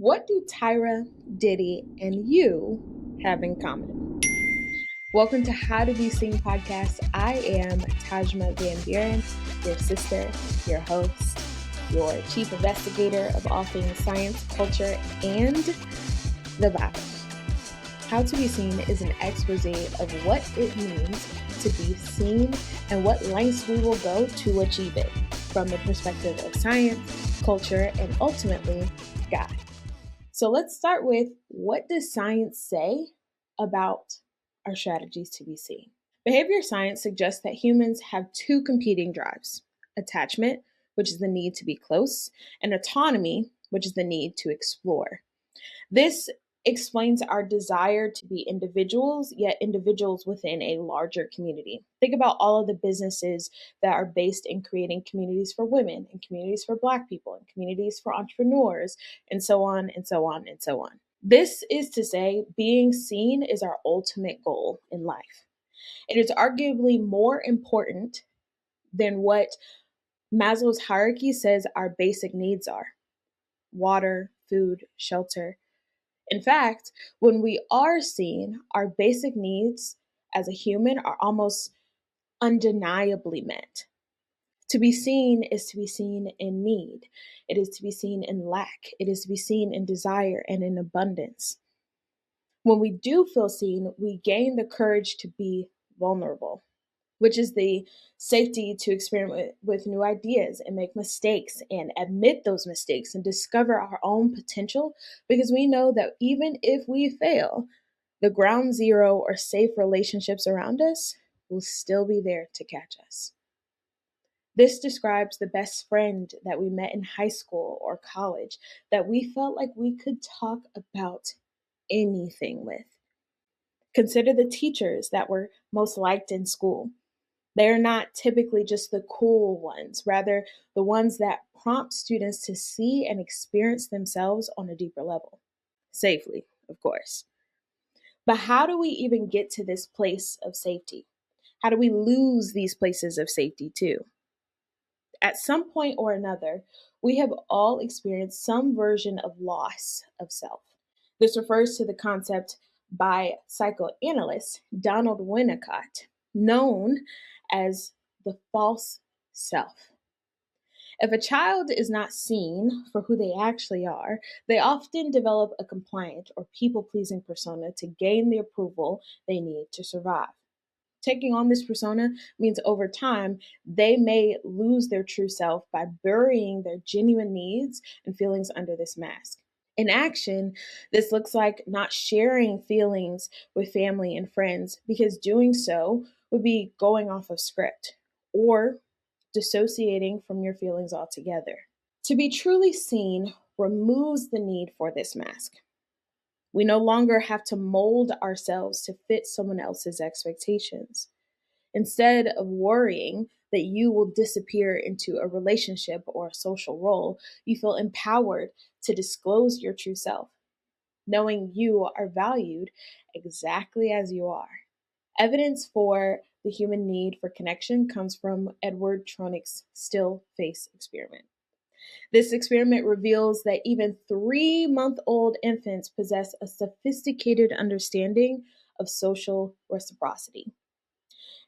What do Tyra, Diddy, and you have in common? Welcome to How to Be Seen podcast. I am Tahjma VanBuren, your sister, your host, your chief investigator of all things science, culture, and the Bible. How to Be Seen is an expose of what it means to be seen and what lengths we will go to achieve it from the perspective of science, culture, and ultimately God. So let's start with, what does science say about our strategies to be seen? Behavior science suggests that humans have two competing drives: attachment, which is the need to be close, and autonomy, which is the need to explore. This explains our desire to be individuals, yet individuals within a larger community. Think about all of the businesses that are based in creating communities for women and communities for Black people and communities for entrepreneurs, and so on and so on and so on. This is to say, being seen is our ultimate goal in life. It is arguably more important than what Maslow's hierarchy says our basic needs are: water, food, shelter. In fact, when we are seen, our basic needs as a human are almost undeniably met. To be seen is to be seen in need. It is to be seen in lack. It is to be seen in desire and in abundance. When we do feel seen, we gain the courage to be vulnerable, which is the safety to experiment with new ideas and make mistakes and admit those mistakes and discover our own potential, because we know that even if we fail, the ground zero or safe relationships around us will still be there to catch us. This describes the best friend that we met in high school or college that we felt like we could talk about anything with. Consider the teachers that were most liked in school. They're not typically just the cool ones, rather the ones that prompt students to see and experience themselves on a deeper level. Safely, of course. But how do we even get to this place of safety? How do we lose these places of safety too? At some point or another, we have all experienced some version of loss of self. This refers to the concept by psychoanalyst Donald Winnicott, known as the false self. If a child is not seen for who they actually are, they often develop a compliant or people-pleasing persona to gain the approval they need to survive. Taking on this persona means over time, they may lose their true self by burying their genuine needs and feelings under this mask. In action, this looks like not sharing feelings with family and friends, because doing so would be going off of script or dissociating from your feelings altogether. To be truly seen removes the need for this mask. We no longer have to mold ourselves to fit someone else's expectations. Instead of worrying that you will disappear into a relationship or a social role, you feel empowered to disclose your true self, knowing you are valued exactly as you are. Evidence for the human need for connection comes from Edward Tronick's still face experiment. This experiment reveals that even 3-month-old infants possess a sophisticated understanding of social reciprocity.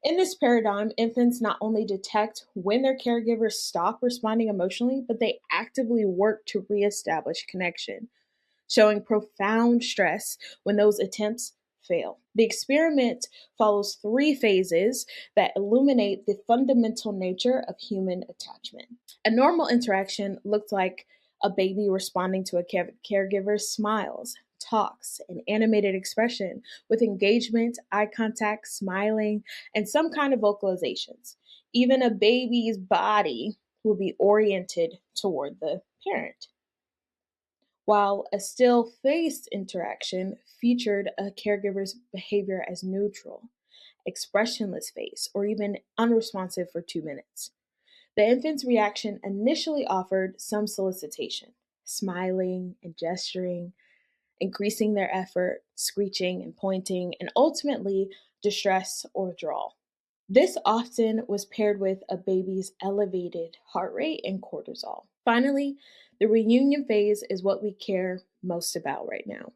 In this paradigm, infants not only detect when their caregivers stop responding emotionally, but they actively work to reestablish connection, showing profound stress when those attempts fail. The experiment follows 3 phases that illuminate the fundamental nature of human attachment. A normal interaction looked like a baby responding to a caregiver's smiles, talks, and animated expression with engagement, eye contact, smiling, and some kind of vocalizations. Even a baby's body will be oriented toward the parent, while a still face interaction featured a caregiver's behavior as neutral, expressionless face, or even unresponsive for 2 minutes. The infant's reaction initially offered some solicitation, smiling and gesturing, increasing their effort, screeching and pointing, and ultimately distress or withdrawal. This often was paired with a baby's elevated heart rate and cortisol. Finally, the reunion phase is what we care most about right now.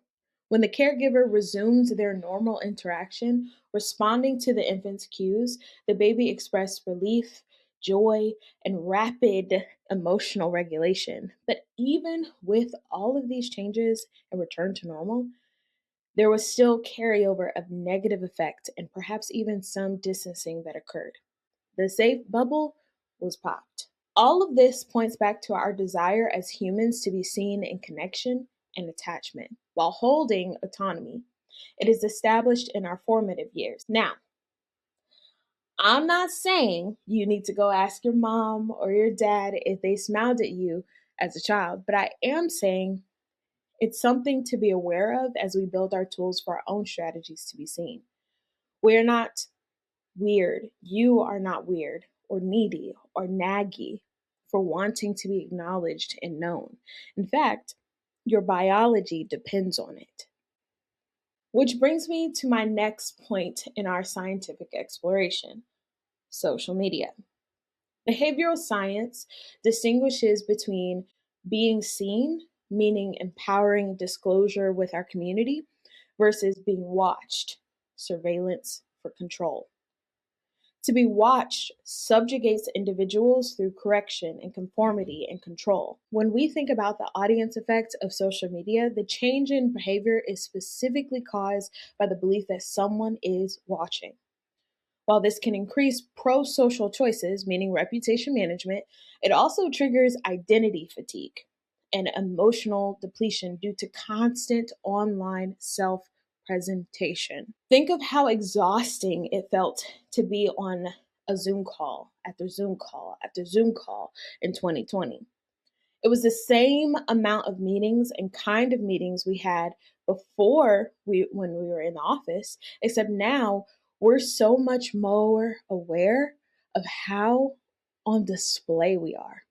When the caregiver resumes their normal interaction, responding to the infant's cues, the baby expressed relief, joy, and rapid emotional regulation. But even with all of these changes and return to normal, there was still carryover of negative effect and perhaps even some distancing that occurred. The safe bubble was popped. All of this points back to our desire as humans to be seen in connection and attachment while holding autonomy. It is established in our formative years. Now, I'm not saying you need to go ask your mom or your dad if they smiled at you as a child, but I am saying it's something to be aware of as we build our tools for our own strategies to be seen. We're not weird. You are not weird or needy or naggy for wanting to be acknowledged and known. In fact, your biology depends on it. Which brings me to my next point in our scientific exploration: social media. Behavioral science distinguishes between being seen, meaning empowering disclosure with our community, versus being watched, surveillance for control. To be watched subjugates individuals through correction and conformity and control. When we think about the audience effect of social media, the change in behavior is specifically caused by the belief that someone is watching. While this can increase pro-social choices, meaning reputation management, it also triggers identity fatigue and emotional depletion due to constant online self-presentation. Think of how exhausting it felt to be on a Zoom call after Zoom call after Zoom call in 2020. It was the same amount of meetings and kind of meetings we had before when we were in the office, except now we're so much more aware of how on display we are,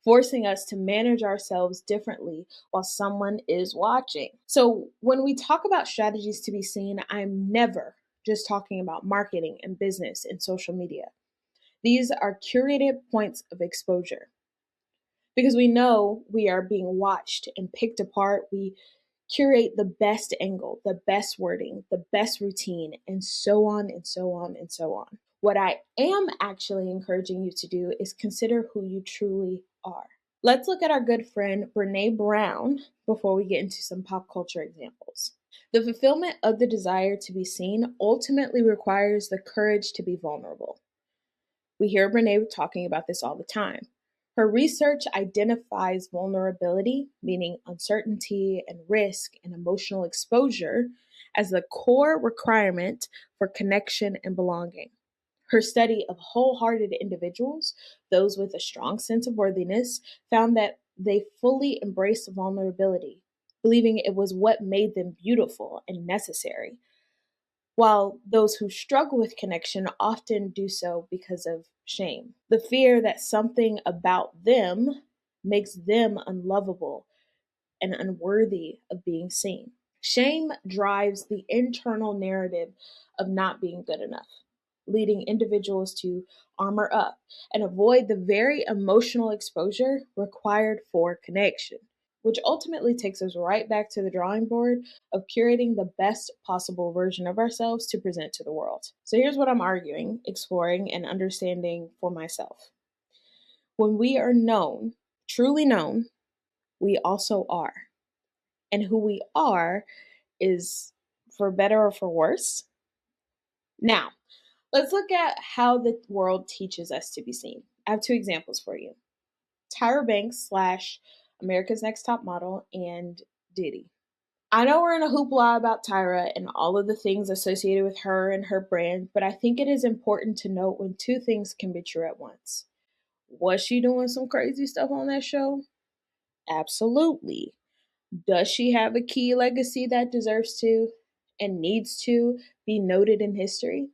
forcing us to manage ourselves differently while someone is watching. So when we talk about strategies to be seen, I'm never just talking about marketing and business and social media. These are curated points of exposure. Because we know we are being watched and picked apart, we curate the best angle, the best wording, the best routine, and so on and so on and so on. What I am actually encouraging you to do is consider who you truly are. Let's look at our good friend Brené Brown before we get into some pop culture examples. The fulfillment of the desire to be seen ultimately requires the courage to be vulnerable. We hear Brené talking about this all the time. Her research identifies vulnerability, meaning uncertainty and risk and emotional exposure, as the core requirement for connection and belonging. Her study of wholehearted individuals, those with a strong sense of worthiness, found that they fully embraced vulnerability, believing it was what made them beautiful and necessary, while those who struggle with connection often do so because of shame. The fear that something about them makes them unlovable and unworthy of being seen. Shame drives the internal narrative of not being good enough, leading individuals to armor up and avoid the very emotional exposure required for connection, which ultimately takes us right back to the drawing board of curating the best possible version of ourselves to present to the world. So here's what I'm arguing, exploring, and understanding for myself. When we are known, truly known, we also are. And who we are is for better or for worse. Now, let's look at how the world teaches us to be seen. I have two examples for you. Tyra Banks / America's Next Top Model and Diddy. I know we're in a hoopla about Tyra and all of the things associated with her and her brand, but I think it is important to note when two things can be true at once. Was she doing some crazy stuff on that show? Absolutely. Does she have a key legacy that deserves to and needs to be noted in history?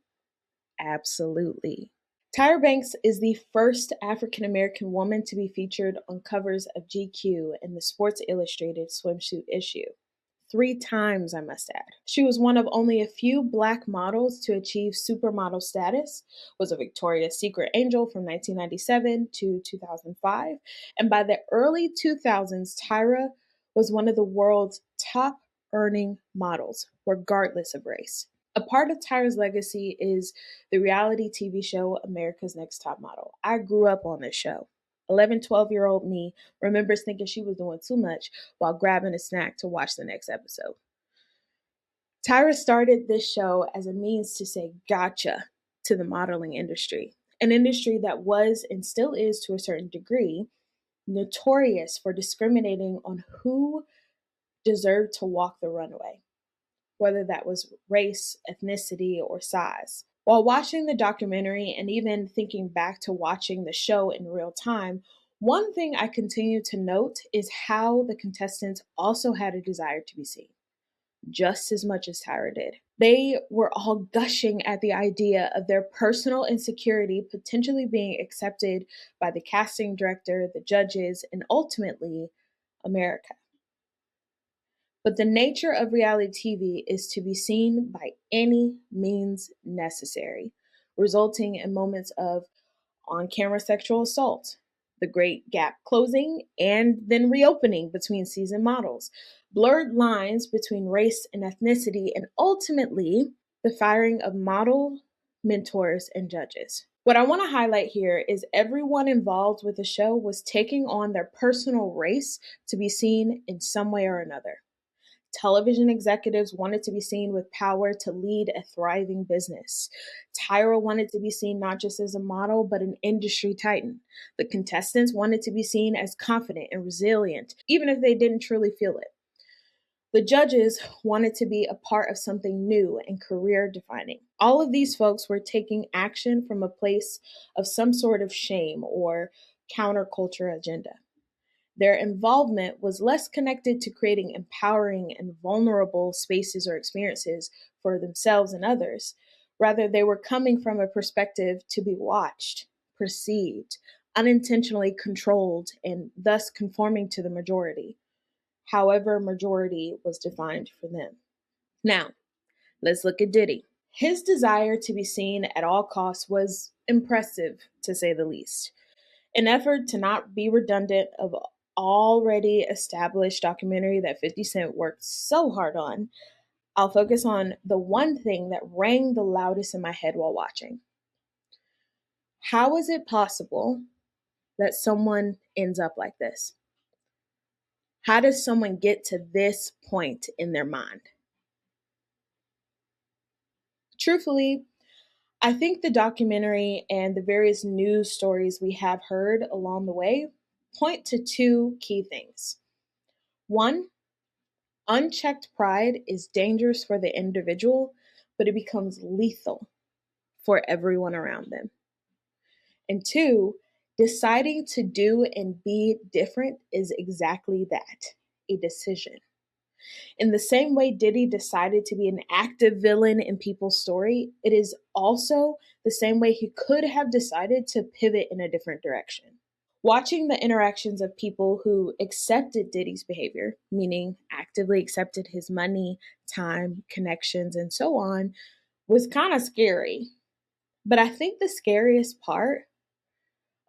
Absolutely. Tyra Banks is the first African American woman to be featured on covers of GQ and the Sports Illustrated swimsuit issue. 3 times, I must add. She was one of only a few Black models to achieve supermodel status, was a Victoria's Secret angel from 1997 to 2005, and by the early 2000s, Tyra was one of the world's top earning models, regardless of race. A part of Tyra's legacy is the reality TV show America's Next Top Model. I grew up on this show. 11, 12-year-old me remembers thinking she was doing too much while grabbing a snack to watch the next episode. Tyra started this show as a means to say gotcha to the modeling industry, an industry that was and still is to a certain degree notorious for discriminating on who deserved to walk the runway, whether that was race, ethnicity, or size. While watching the documentary and even thinking back to watching the show in real time, one thing I continue to note is how the contestants also had a desire to be seen, just as much as Tyra did. They were all gushing at the idea of their personal insecurity potentially being accepted by the casting director, the judges, and ultimately America. But the nature of reality TV is to be seen by any means necessary, resulting in moments of on-camera sexual assault, the great gap closing and then reopening between seasoned models, blurred lines between race and ethnicity, and ultimately the firing of model mentors and judges. What I want to highlight here is everyone involved with the show was taking on their personal race to be seen in some way or another. Television executives wanted to be seen with power to lead a thriving business. Tyra wanted to be seen not just as a model, but an industry titan. The contestants wanted to be seen as confident and resilient, even if they didn't truly feel it. The judges wanted to be a part of something new and career defining. All of these folks were taking action from a place of some sort of shame or counterculture agenda. Their involvement was less connected to creating empowering and vulnerable spaces or experiences for themselves and others. Rather, they were coming from a perspective to be watched, perceived, unintentionally controlled, and thus conforming to the majority, however majority was defined for them. Now, let's look at Diddy. His desire to be seen at all costs was impressive, to say the least. An effort to not be redundant of already established documentary that 50 Cent worked so hard on, I'll focus on the one thing that rang the loudest in my head while watching. How is it possible that someone ends up like this? How does someone get to this point in their mind? Truthfully, I think the documentary and the various news stories we have heard along the way point to 2 key things. One, unchecked pride is dangerous for the individual, but it becomes lethal for everyone around them. And 2, deciding to do and be different is exactly that, a decision. In the same way Diddy decided to be an active villain in people's story, it is also the same way he could have decided to pivot in a different direction. Watching the interactions of people who accepted Diddy's behavior, meaning actively accepted his money, time, connections, and so on, was kind of scary. But I think the scariest part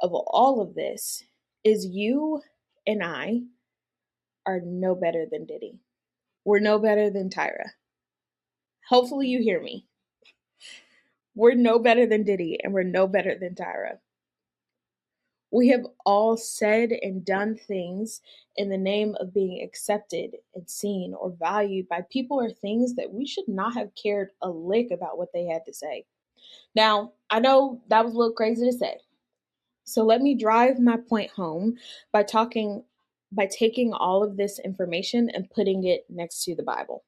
of all of this is you and I are no better than Diddy. We're no better than Tyra. Hopefully you hear me. We're no better than Diddy, and we're no better than Tyra. We have all said and done things in the name of being accepted and seen or valued by people or things that we should not have cared a lick about what they had to say. Now, I know that was a little crazy to say. So let me drive my point home by taking all of this information and putting it next to the Bible.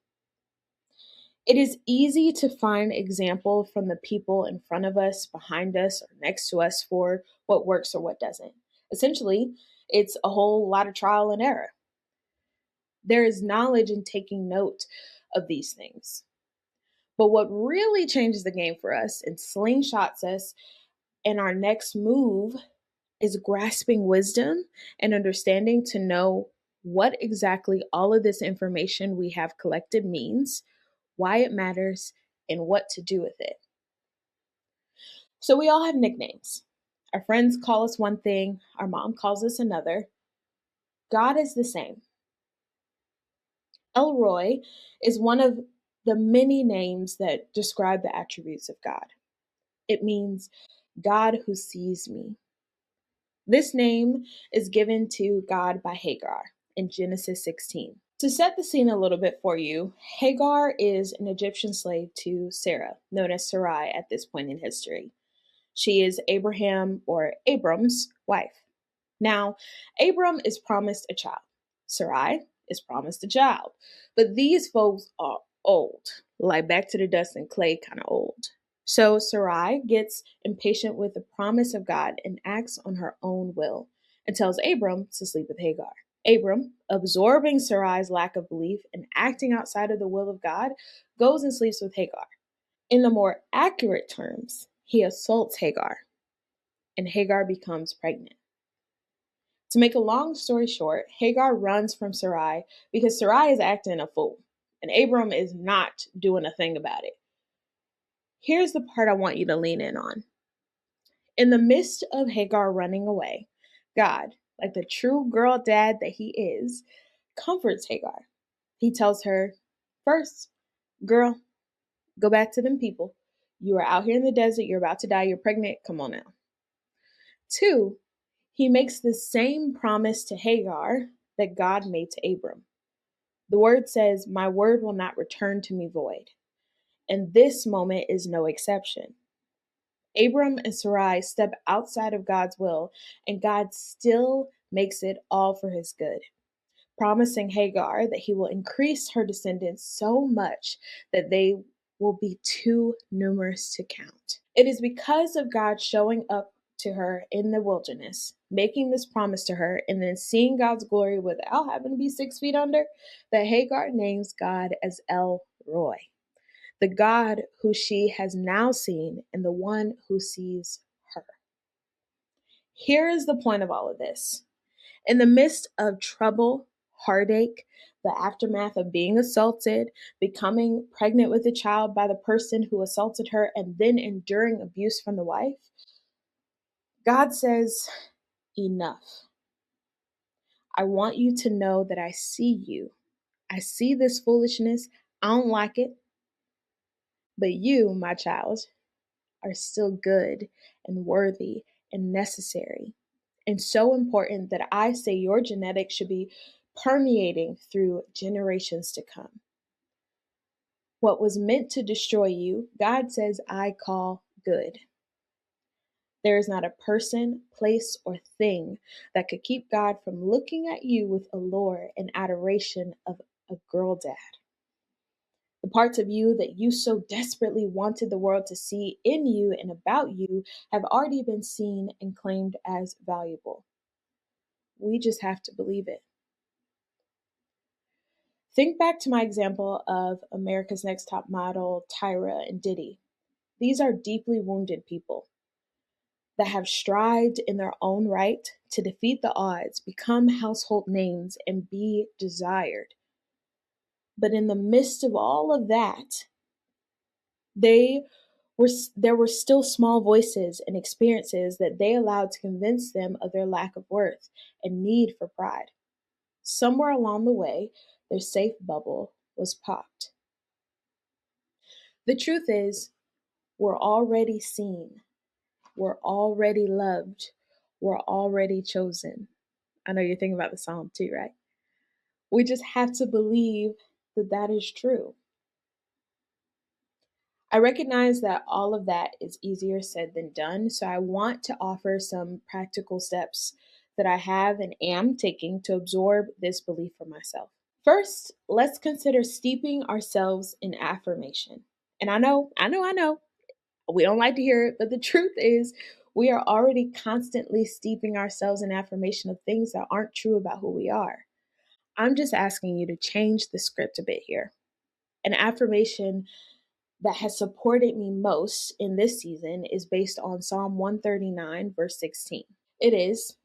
It is easy to find example from the people in front of us, behind us, or next to us for what works or what doesn't. Essentially, it's a whole lot of trial and error. There is knowledge in taking note of these things. But what really changes the game for us and slingshots us in our next move is grasping wisdom and understanding to know what exactly all of this information we have collected means, why it matters, and what to do with it. So we all have nicknames. Our friends call us one thing, our mom calls us another. God is the same. Elroy is one of the many names that describe the attributes of God. It means God who sees me. This name is given to God by Hagar in Genesis 16. To set the scene a little bit for you, Hagar is an Egyptian slave to Sarah, known as Sarai at this point in history. She is Abraham or Abram's wife. Now, Abram is promised a child. Sarai is promised a child. But these folks are old, like back to the dust and clay kind of old. So Sarai gets impatient with the promise of God and acts on her own will and tells Abram to sleep with Hagar. Abram, absorbing Sarai's lack of belief and acting outside of the will of God, goes and sleeps with Hagar. In the more accurate terms, he assaults Hagar, and Hagar becomes pregnant. To make a long story short, Hagar runs from Sarai because Sarai is acting a fool, and Abram is not doing a thing about it. Here's the part I want you to lean in on. In the midst of Hagar running away, God, like the true girl dad that he is, comforts Hagar. He tells her, first, girl, go back to them people. You are out here in the desert. You're about to die. You're pregnant. Come on now. Two, he makes the same promise to Hagar that God made to Abram. The word says, my word will not return to me void. And this moment is no exception. Abram and Sarai step outside of God's will, and God still makes it all for his good, promising Hagar that he will increase her descendants so much that they will be too numerous to count. It is because of God showing up to her in the wilderness, making this promise to her, and then seeing God's glory without having to be 6 feet under, that Hagar names God as El Roy, the God who she has now seen and the one who sees her. Here is the point of all of this. In the midst of trouble, heartache, the aftermath of being assaulted, becoming pregnant with a child by the person who assaulted her, and then enduring abuse from the wife, God says, enough. I want you to know that I see you. I see this foolishness. I don't like it. But you, my child, are still good and worthy and necessary, and so important that I say your genetics should be permeating through generations to come. What was meant to destroy you, God says, I call good. There is not a person, place, or thing that could keep God from looking at you with allure and adoration of a girl dad. The parts of you that you so desperately wanted the world to see in you and about you have already been seen and claimed as valuable. We just have to believe it. Think back to my example of America's Next Top Model, Tyra and Diddy. These are deeply wounded people that have strived in their own right to defeat the odds, become household names, and be desired. But in the midst of all of that, there were still small voices and experiences that they allowed to convince them of their lack of worth and need for pride. Somewhere along the way, their safe bubble was popped. The truth is, we're already seen. We're already loved. We're already chosen. I know you're thinking about the psalm too, right? We just have to believe that that is true. I recognize that all of that is easier said than done, so I want to offer some practical steps that I have and am taking to absorb this belief for myself. First, let's consider steeping ourselves in affirmation. And I know, we don't like to hear it, but the truth is, we are already constantly steeping ourselves in affirmation of things that aren't true about who we are. I'm just asking you to change the script a bit here. An affirmation that has supported me most in this season is based on Psalm 139, verse 16. It is,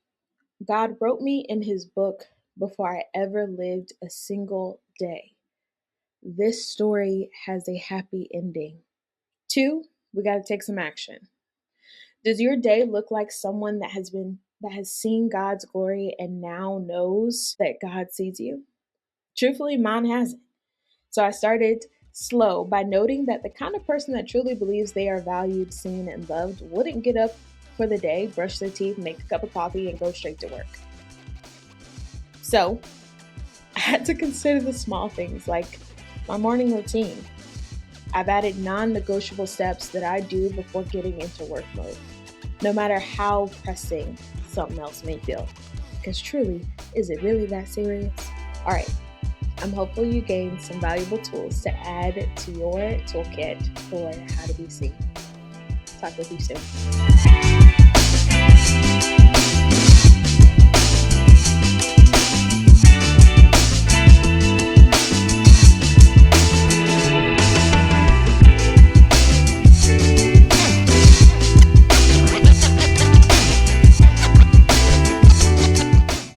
God wrote me in his book before I ever lived a single day. This story has a happy ending. 2, we got to take some action. Does your day look like someone that has seen God's glory and now knows that God sees you? Truthfully, mine hasn't. So I started slow by noting that the kind of person that truly believes they are valued, seen, and loved wouldn't get up for the day, brush their teeth, make a cup of coffee, and go straight to work. So I had to consider the small things like my morning routine. I've added non-negotiable steps that I do before getting into work mode, no matter how pressing something else may feel. Because truly, is it really that serious? All right, I'm hopeful you gained some valuable tools to add to your toolkit for how to be seen. Talk with you soon.